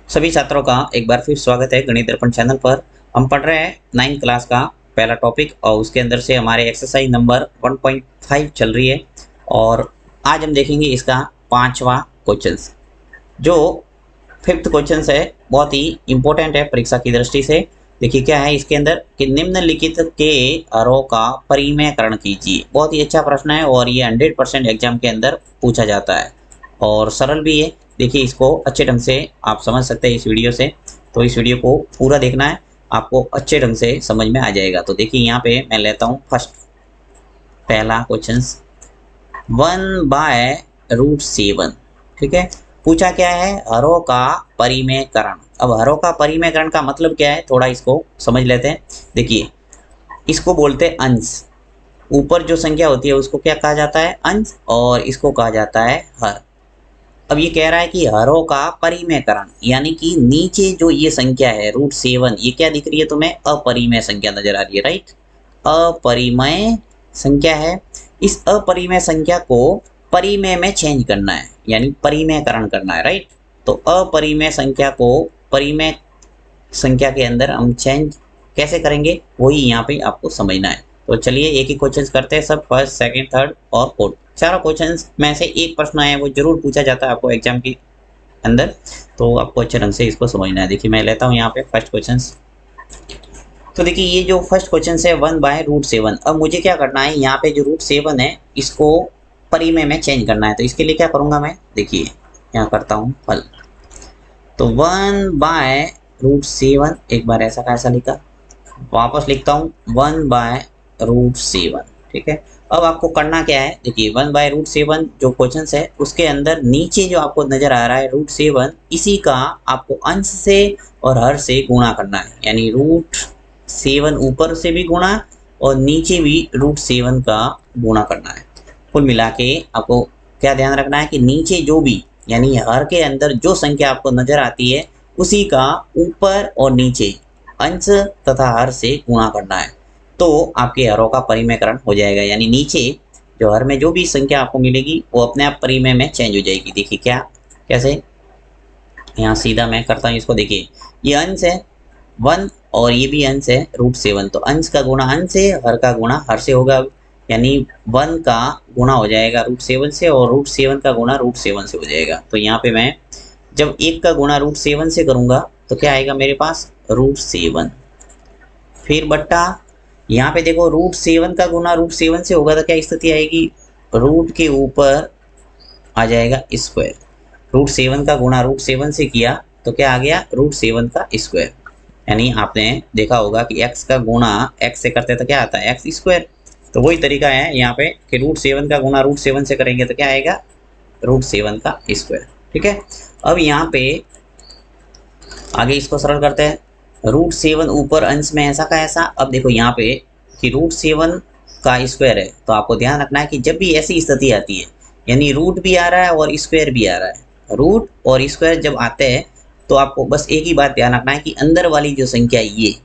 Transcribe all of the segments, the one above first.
सभी छात्रों का एक बार फिर स्वागत है गणित दर्पण चैनल पर। हम पढ़ रहे हैं 9th क्लास का पहला टॉपिक और उसके अंदर से हमारे एक्सरसाइज नंबर 1.5 चल रही है। और आज हम देखेंगे इसका 5वां क्वेश्चन, जो 5th क्वेश्चन है। बहुत ही इंपॉर्टेंट है परीक्षा की दृष्टि से। देखिए क्या है इसके अंदर कि निम्नलिखित के हरों का परिमेयकरण कीजिए। बहुत ही अच्छा प्रश्न है और ये 100% एग्जाम के अंदर पूछा जाता है और सरल भी है। देखिए इसको अच्छे ढंग से आप समझ सकते हैं इस वीडियो से, तो इस वीडियो को पूरा देखना है, आपको अच्छे ढंग से समझ में आ जाएगा। तो देखिए यहाँ पे मैं लेता हूँ फर्स्ट पहला क्वेश्चन 1/√7। ठीक है, पूछा क्या है, हरों का परिमेयकरण। अब हरों का परिमेयकरण का मतलब क्या है, थोड़ा इसको समझ लेते हैं। देखिए इसको बोलते हैं अंश। ऊपर जो संख्या होती है उसको क्या कहा जाता है, अंश, और इसको कहा जाता है हर। अब ये कह रहा है कि हरों का परिमेयकरण, यानी कि नीचे जो ये संख्या है √7, ये क्या दिख रही है तुम्हें, अपरिमेय संख्या नजर आ रही है, राइट। अपरिमेय संख्या है। इस अपरिमेय संख्या को परिमेय में चेंज करना है, यानी परिमेयकरण करना है, राइट। तो अपरिमेय संख्या को परिमेय संख्या के अंदर हम चेंज कैसे करेंगे, वही यहाँ पे आपको समझना है। तो चलिए एक ही क्वेश्चन करते हैं सब, फर्स्ट, सेकंड, थर्ड और फोर्थ। चारों क्वेश्चन में से एक प्रश्न आया, वो जरूर पूछा जाता है आपको एग्जाम के अंदर, तो आपको अच्छे ढंग से इसको समझना है। देखिए मैं लेता हूँ यहाँ पे फर्स्ट क्वेश्चन। तो देखिए ये जो फर्स्ट क्वेश्चन है 1/√7। अब मुझे क्या करना है, यहाँ पे जो √7 है इसको परिमेय में चेंज करना है। तो इसके लिए क्या करूंगा मैं, देखिए यहाँ करता हूँ हल। तो 1/√7, एक बार ऐसा कैसा लिखा, वापस लिखता हूँ 1/√7। ठीक है, अब आपको करना क्या है, देखिए 1/√7 जो क्वेश्चन है उसके अंदर नीचे जो आपको नजर आ रहा है √7, इसी का आपको अंश से और हर से गुणा करना है। यानी √7 ऊपर से भी गुणा और नीचे भी √7 का गुणा करना है। कुल मिला के आपको क्या ध्यान रखना है कि नीचे जो भी, यानी हर के अंदर जो संख्या आपको नजर आती है उसी का ऊपर और नीचे अंश तथा हर से गुणा करना है, तो आपके हरों का परिमेयकरण हो जाएगा। यानी नीचे जो हर में जो भी संख्या आपको मिलेगी वो अपने आप परिमेय में चेंज हो जाएगी। देखिए क्या, कैसे, यहाँ सीधा मैं करता हूँ इसको। देखिए ये अंश है 1 और ये भी अंश है √7, तो अंश का गुणा अंश से, हर का गुणा हर से होगा। यानी 1 का गुणा हो जाएगा √7 से और √7 का गुणा √7 से हो जाएगा। तो यहाँ पे मैं जब 1 का गुणा √7 से करूंगा तो क्या आएगा मेरे पास, √7, फिर बट्टा यहाँ पे देखो √7 का गुणा √7 से होगा तो क्या स्थिति आएगी, रूट के ऊपर आ जाएगा स्क्वायर। √7 का गुणा √7 से किया तो क्या आ गया, √7 का स्क्वायर। यानी आपने देखा होगा कि x का गुणा x से करते तो क्या आता है, x स्क्वायर। तो वही तरीका है यहाँ पे कि √7 का गुणा √7 से करेंगे तो क्या आएगा, √7 का स्क्वायर। ठीक है, अब यहाँ पे आगे इसको सरल करते हैं। √7 ऊपर अंश में ऐसा का ऐसा। अब देखो यहाँ पे कि √7 का स्क्वायर है, तो आपको ध्यान रखना है कि जब भी ऐसी स्थिति आती है, यानी रूट भी आ रहा है और स्क्वायर भी आ रहा है, रूट और स्क्वायर जब आते हैं तो आपको बस एक ही बात ध्यान रखना है कि अंदर वाली जो संख्या ये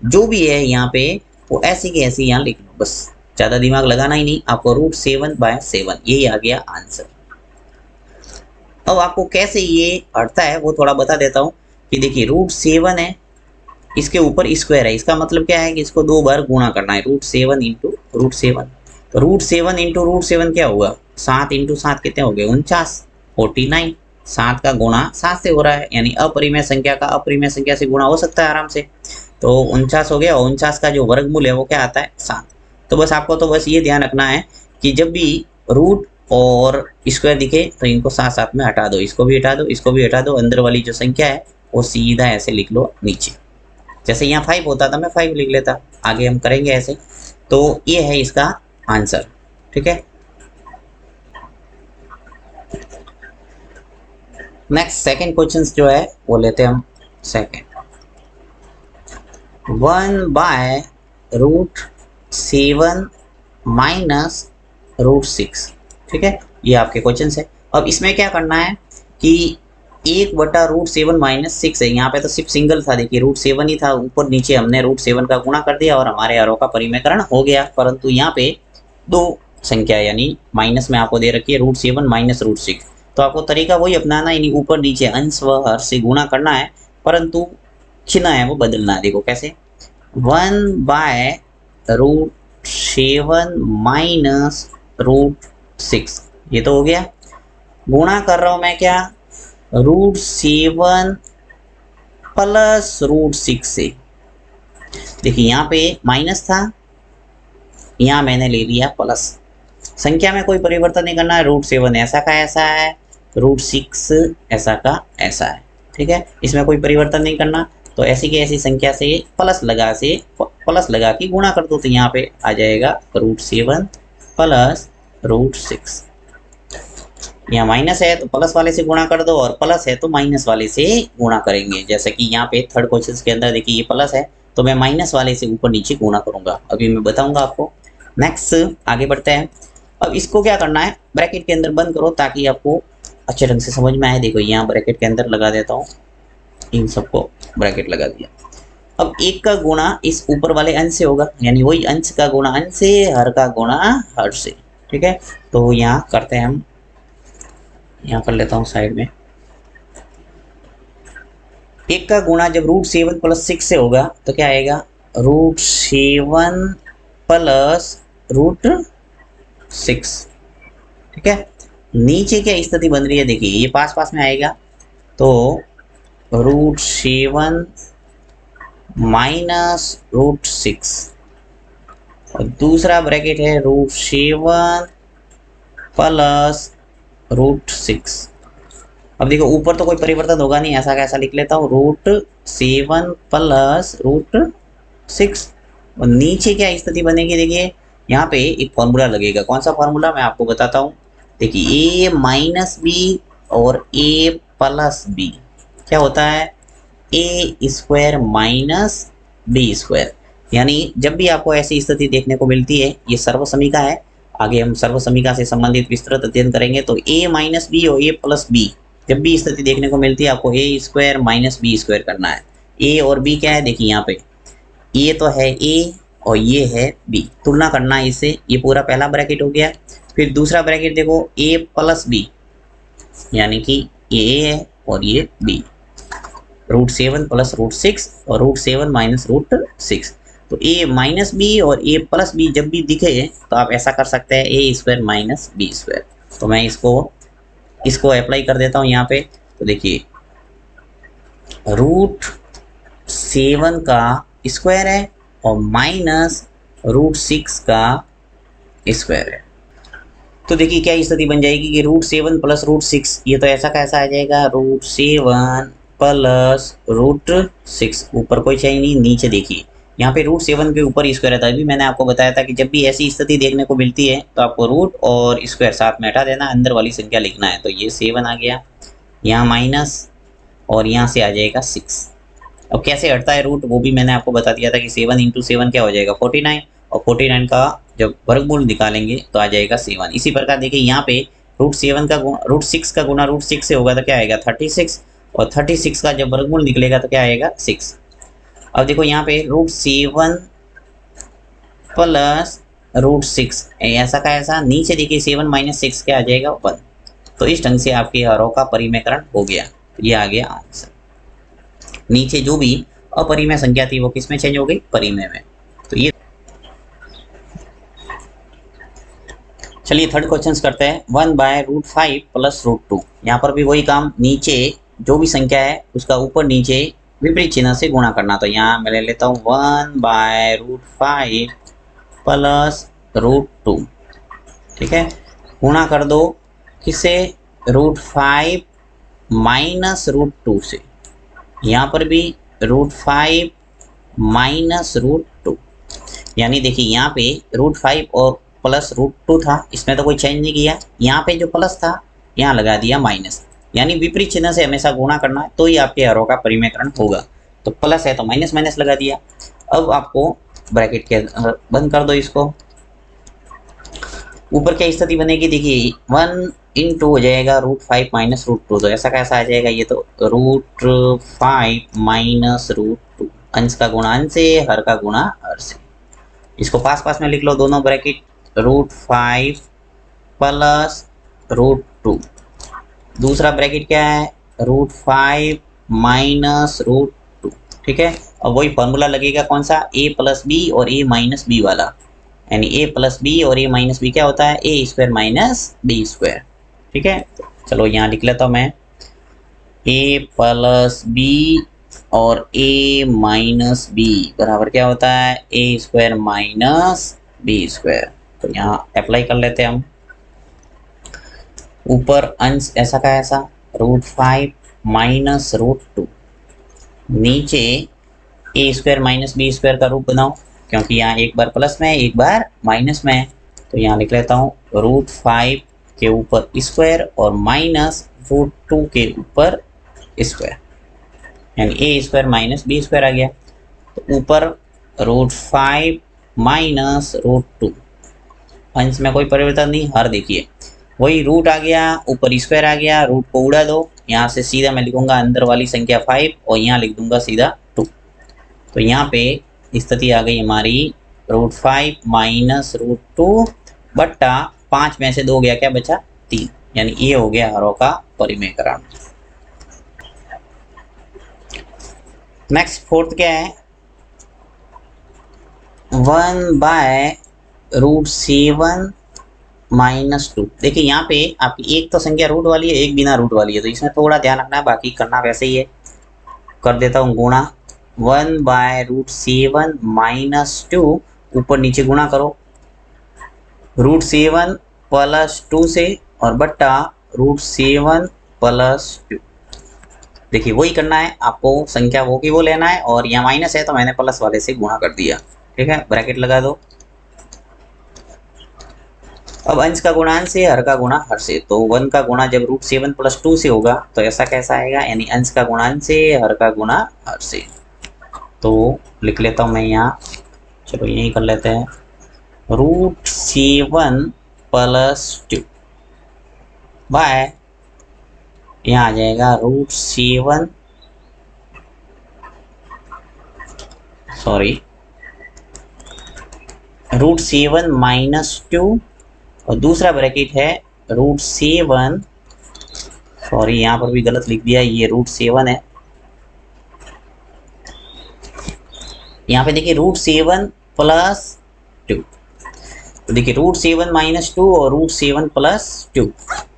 जो भी है यहाँ पे वो ऐसी की ऐसी यहाँ लिख लो, बस ज़्यादा दिमाग लगाना ही नहीं। आपको √7/7 यही आ गया आंसर। अब आपको कैसे ये हटता है वो थोड़ा बता देता हूँ कि देखिए √7 है, इसके ऊपर स्क्वायर है, इसका मतलब क्या है कि इसको 2 बार गुणा करना है, √7 इंटू √7। तो √7 इंटू √7 क्या होगा, 7 इंटू 7 कितने हो गए, 49, 49। 7 का गुणा 7 से हो रहा है, यानी अपरिमेय संख्या का अपरिमेय संख्या से गुणा हो सकता है आराम से। तो 49 हो गया, और 49 का जो वर्गमूल है वो क्या आता है, 7। तो बस आपको तो बस ये ध्यान रखना है कि जब भी रूट और स्क्वायर दिखे तो इनको साथ साथ में हटा दो, इसको भी हटा दो, इसको भी हटा दो, अंदर वाली जो संख्या है वो सीधा ऐसे लिख लो नीचे। जैसे यहाँ 5 होता था मैं 5 लिख लेता, आगे हम करेंगे ऐसे। तो ये है इसका आंसर। ठीक है, नेक्स्ट सेकंड क्वेश्चन जो है वो लेते हैं हम। Second 1/√7 minus √6। ठीक है, ये आपके क्वेश्चन है। अब इसमें क्या करना है कि 1/√7 माइनस 6 है, यहाँ पे तो सिर्फ सिंगल था, देखिए √7 ही था, ऊपर नीचे हमने √7 का गुणा कर दिया और हमारे हरों का परिमेयकरण हो गया। परंतु यहाँ पे दो संख्या यानी माइनस में आपको दे रखी है √7 माइनस √6, तो आपको तरीका वही अपनाना, यानी ऊपर नीचे अंश व हर से गुणा करना है, परंतु चिन्ह है वो बदलना है। देखो कैसे, 1/√7 माइनस √6, ये तो हो गया। गुणा कर रहा हूं मैं क्या, √7 प्लस √6 से। देखिए यहाँ पे माइनस था, यहाँ मैंने ले लिया प्लस। संख्या में कोई परिवर्तन नहीं करना है, √7 ऐसा का ऐसा है, √6 ऐसा का ऐसा है, ठीक है। इसमें कोई परिवर्तन नहीं करना, तो ऐसी की ऐसी संख्या से प्लस लगा के गुणा कर दो, तो यहाँ पे आ जाएगा √7 प्लस √6। यहाँ माइनस है तो प्लस वाले से गुणा कर दो, और प्लस है तो माइनस वाले से गुणा करेंगे। जैसे कि यहाँ पे थर्ड क्वेश्चन के अंदर देखिए ये प्लस है, तो मैं माइनस वाले से ऊपर नीचे गुणा करूंगा, अभी मैं बताऊंगा आपको। नेक्स्ट आगे बढ़ते हैं। अब इसको क्या करना है, ब्रैकेट के अंदर बंद करो ताकि आपको अच्छे ढंग से समझ में आए। देखो यहाँ ब्रैकेट के अंदर लगा देता हूँ, इन सबको ब्रैकेट लगा दिया। अब एक का गुणा इस ऊपर वाले अंश से होगा, यानी वही अंश का गुणा अंश से, हर का गुणा हर से, ठीक है। तो यहाँ करते हैं हम, यहाँ कर लेता हूँ साइड में। एक का गुणा जब √7 प्लस 6 से होगा तो क्या आएगा, √7 प्लस √6, ठीक है। नीचे क्या स्थिति बन रही है, देखिए ये पास पास में आएगा, तो √7 माइनस √6, और दूसरा ब्रैकेट है √7 प्लस √6। अब देखो ऊपर तो कोई परिवर्तन होगा नहीं, ऐसा कैसा लिख लेता हूँ, √7 प्लस √6, और नीचे क्या स्थिति बनेगी, देखिए यहाँ पे एक फॉर्मूला लगेगा। कौन सा फॉर्मूला, मैं आपको बताता हूँ। देखिए a माइनस बी और a प्लस बी क्या होता है, a² माइनस b²। यानी जब भी आपको ऐसी स्थिति देखने को मिलती है, ये सर्वसमीका है, आगे हम सर्वसमीका से संबंधित विस्तृत अध्ययन करेंगे, तो a माइनस बी और a प्लस बी जब भी स्थिति देखने को मिलती है, आपको a² माइनस b² करना है। a और b क्या है, देखिए यहाँ पे ये तो है a और ये है b, तुलना करना है इससे। ये पूरा पहला ब्रैकेट हो गया। फिर दूसरा ब्रैकेट देखो a प्लस b, यानी कि ये a है और ये b, √7 प्लस √6 और √7 माइनस √6। तो a माइनस बी और a प्लस बी जब भी दिखे तो आप ऐसा कर सकते हैं, a² माइनस b²। तो मैं इसको अप्लाई कर देता हूँ यहाँ पे। तो देखिए √7 का स्क्वायर है और माइनस √6 का स्क्वायर है। तो देखिए क्या स्थिति बन जाएगी कि √7 प्लस √6, ये तो ऐसा कैसा आ जाएगा, √7 प्लस √6, ऊपर कोई चाहिए नहीं, नीचे देखिए यहाँ पे √7 के ऊपर स्क्वायर है। अभी मैंने आपको बताया था कि जब भी ऐसी स्थिति देखने को मिलती है तो आपको रूट और स्क्वायर साथ में हटा देना, अंदर वाली संख्या लिखना है। तो ये 7 आ गया, यहाँ माइनस और यहाँ से आ जाएगा 6। अब कैसे हटता है रूट, वो भी मैंने आपको बता दिया था कि 7 × 7 क्या हो जाएगा, 49, और 49 का जब वर्गमूल निकालेंगे तो आ जाएगा 7। इसी प्रकार देखिए यहाँ पे √7 का √6 का गुणा √6 से होगा तो क्या आएगा 36, और 36 का जब वर्गमूल निकलेगा तो क्या आएगा 6। अब देखो यहाँ पे √7 प्लस √6 ऐसा का ऐसा, नीचे देखिए 7 माइनस 6 क्या आ जाएगा 1। तो इस ढंग से आपके हरों का परिमेयकरण हो गया। तो ये आ गया आंसर। नीचे जो भी अपरिमेय संख्या थी वो किस में चेंज हो गई, परिमेय में। तो ये चलिए थर्ड क्वेश्चन करते हैं। 1/√5 प्लस √2, यहाँ पर भी वही काम, नीचे जो भी संख्या है उसका ऊपर नीचे विपरीत चिन्ह से गुणा करना। तो यहाँ मैं ले लेता हूँ 1/√5 प्लस √2, ठीक है। गुणा कर दो किससे, √5 माइनस √2 से, यहाँ पर भी √5 माइनस √2, यानी देखिए यहाँ पे √5 और प्लस √2 था, इसमें तो कोई चेंज नहीं किया। यहाँ पे जो प्लस था यहाँ लगा दिया माइनस, यानी विपरीत चिन्ह से हमेशा गुणा करना है तो ही आपके हरों का परिमेयकरण होगा। तो प्लस है तो माइनस माइनस लगा दिया। अब आपको ब्रैकेट के बंद कर दो इसको। ऊपर क्या स्थिति बनेगी, देखिए 1 × हो जाएगा √5 माइनस √2, तो ऐसा कैसा आ जाएगा, ये तो √5 माइनस √2, अंश का गुणा अंश से, हर का गुणा हर से। इसको पास पास में लिख लो दोनों ब्रैकेट, √5 प्लस √2, दूसरा ब्रैकेट क्या है, √5 माइनस √2, ठीक है। और वही फॉर्मूला लगेगा कौन सा, a प्लस बी और a माइनस बी वाला, यानी a प्लस बी और a माइनस बी क्या होता है, a square minus B square, ठीक है। चलो यहाँ लिख लेता हूँ मैं, a प्लस बी और a माइनस बी बराबर क्या होता है, a square minus B square. तो यहाँ अप्लाई कर लेते हैं हम, ऊपर अंश ऐसा का ऐसा √5 माइनस √2, नीचे a square minus B square का रूप बनाओ, क्योंकि यहाँ एक बार प्लस में है एक बार माइनस में है। तो यहाँ लिख लेता हूँ √5 के ऊपर स्क्वायर और माइनस √2 के ऊपर स्क्वायर, यानी a square minus B square आ गया। तो ऊपर √5 माइनस √2, अंश में कोई परिवर्तन नहीं, हर देखिए वही रूट आ गया, ऊपर स्क्वायर आ गया, रूट को उड़ा दो, यहाँ से सीधा मैं लिखूंगा अंदर वाली संख्या 5 और यहाँ लिख दूंगा सीधा 2। तो यहाँ पे स्थिति आ गई हमारी √5 माइनस √2 बट्टा 5 में से 2 गया, क्या बचा 3, यानी ये हो गया हरों का परिमेयकरण। नेक्स्ट फोर्थ क्या है, 1/√7 माइनस 2। देखिए यहाँ पे आपकी एक तो संख्या रूट वाली है, एक बिना रूट वाली है, तो इसमें थोड़ा ध्यान रखना है, बाकी करना वैसे ही है। कर देता हूँ गुणा, 1/√7 माइनस 2, ऊपर नीचे गुणा करो √7 प्लस 2 से और बट्टा √7 प्लस 2। देखिए वही करना है आपको, संख्या वो की वो लेना है, और यहाँ माइनस है तो मैंने प्लस वाले से गुणा कर दिया, ठीक है, ब्रैकेट लगा दो। अब अंश का गुणांश से, हर का गुणा हर से, तो 1 का गुणा जब √7 प्लस 2 से होगा तो ऐसा कैसा आएगा, यानी अंश का गुणांश से, हर का गुणा हर से। तो लिख लेता हूँ मैं यहाँ, चलो यही कर लेते हैं, √7 प्लस 2 बाय, यहाँ आ जाएगा √7 माइनस 2, और दूसरा ब्रैकेट है √7, यहाँ पर भी गलत लिख दिया, ये √7 है। यहाँ पे देखिए √7 प्लस 2, तो देखिए √7 माइनस 2 और √7 प्लस 2,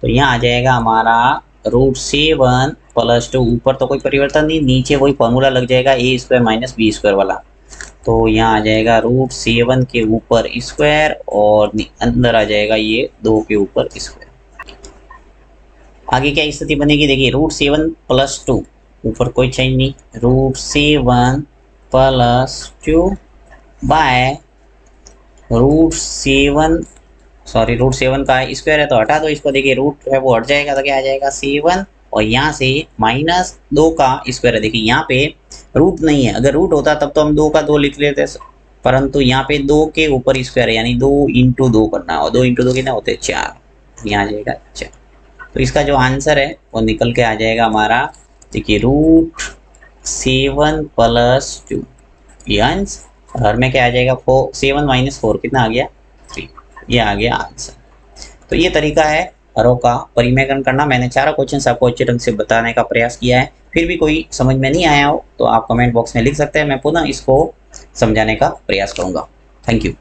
तो यहाँ आ जाएगा हमारा √7 प्लस 2, ऊपर तो कोई परिवर्तन नहीं, नीचे वही फॉर्मूला लग जाएगा a square minus B square वाला। तो यहाँ आ जाएगा √7 के ऊपर स्क्वायर और अंदर आ जाएगा ये 2 के ऊपर स्क्वायर। आगे क्या स्थिति बनेगी, देखिए √7 प्लस 2, ऊपर कोई चेंज नहीं, √7 प्लस 2 बाय √7 का स्क्वायर है तो हटा दो इसको, देखिए रूट है वो हट जाएगा तो क्या आ जाएगा 7, और यहाँ से माइनस 2 का स्क्वायर है। देखिए यहाँ पे रूट नहीं है, अगर रूट होता तब तो हम 2 का 2 लिख लेते, परंतु यहाँ पे 2 के ऊपर स्क्वायर है, यानी 2 इंटू 2 करना, और 2 इंटू 2 कितना होते हैं 4, यहाँ आ जाएगा 4। तो इसका जो आंसर है वो निकल के आ जाएगा हमारा, देखिए √7 प्लस 2, ये अंश, हर में क्या आ जाएगा 7 माइनस 4 कितना आ गया 3, ये आ गया आंसर। तो ये तरीका है हरों का परिमेयकरण करना। मैंने चारों क्वेश्चंस आपको अच्छे ढंग से बताने का प्रयास किया है, फिर भी कोई समझ में नहीं आया हो तो आप कमेंट बॉक्स में लिख सकते हैं, मैं पुनः इसको समझाने का प्रयास करूंगा। Thank you.